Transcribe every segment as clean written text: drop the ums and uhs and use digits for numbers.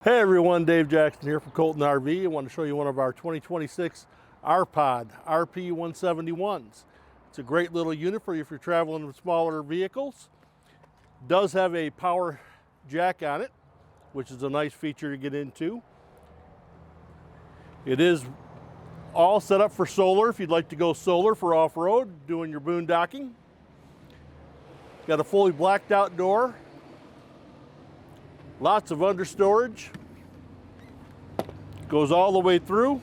Hey everyone, Dave Jackson here from Colton RV. I want to show you one of our 2026 R-Pod RP-171s. It's a great little unit for you if you're traveling with smaller vehicles. It does have a power jack on it, which is a nice feature to get into. It is all set up for solar if you'd like to go solar for off-road, doing your boondocking. Got a fully blacked out door. Lots of understorage. Goes all the way through.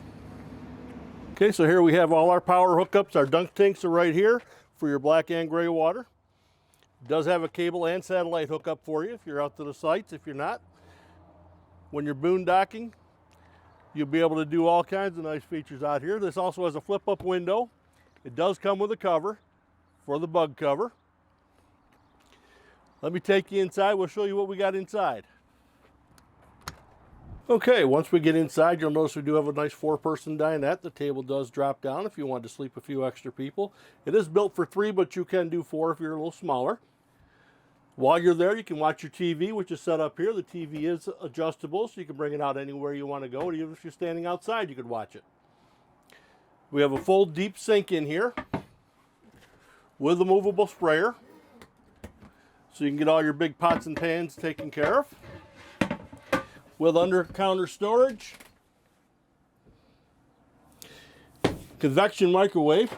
Okay, so here we have all our power hookups. Our dunk tanks are right here for your black and gray water. It does have a cable and satellite hookup for you if you're out to the sites. If you're not, when you're boondocking, you'll be able to do all kinds of nice features out here. This also has a flip-up window. It does come with a cover for the bug cover. Let me take you inside. We'll show you what we got inside. Okay, once we get inside, you'll notice we do have a nice 4-person dinette. The table does drop down if you want to sleep a few extra people. It is built for 3, but you can do 4 if you're a little smaller. While you're there, you can watch your TV, which is set up here. The TV is adjustable, so you can bring it out anywhere you want to go. Even if you're standing outside, you could watch it. We have a full deep sink in here with a movable sprayer, so you can get all your big pots and pans taken care of. With under-counter storage, convection microwave,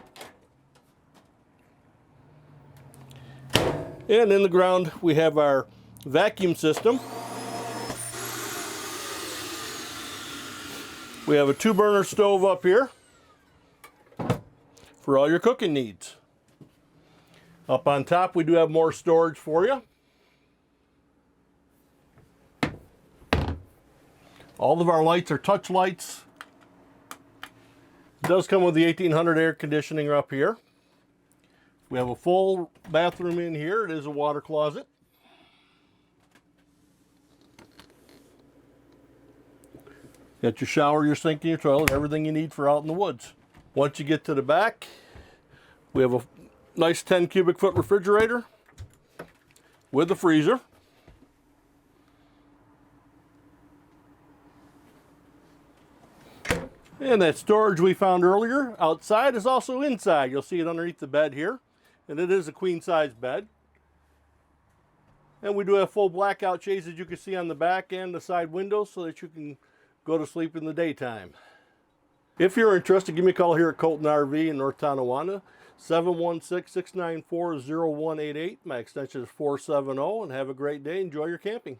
and in the ground we have our vacuum system. We have a 2-burner stove up here for all your cooking needs. Up on top we do have more storage for you. All of our lights are touch lights. It does come with the 1800 air conditioning up here. We have a full bathroom in here. It is a water closet. Got your shower, your sink, and your toilet, everything you need for out in the woods. Once you get to the back, we have a nice 10 cubic foot refrigerator with a freezer. And that storage we found earlier outside is also inside. You'll see it underneath the bed here. And it is a queen size bed. And we do have full blackout shades, as you can see on the back and the side windows, so that you can go to sleep in the daytime. If you're interested, give me a call here at Colton RV in North Tonawanda, 716-694-0188. My extension is 470, and have a great day. Enjoy your camping.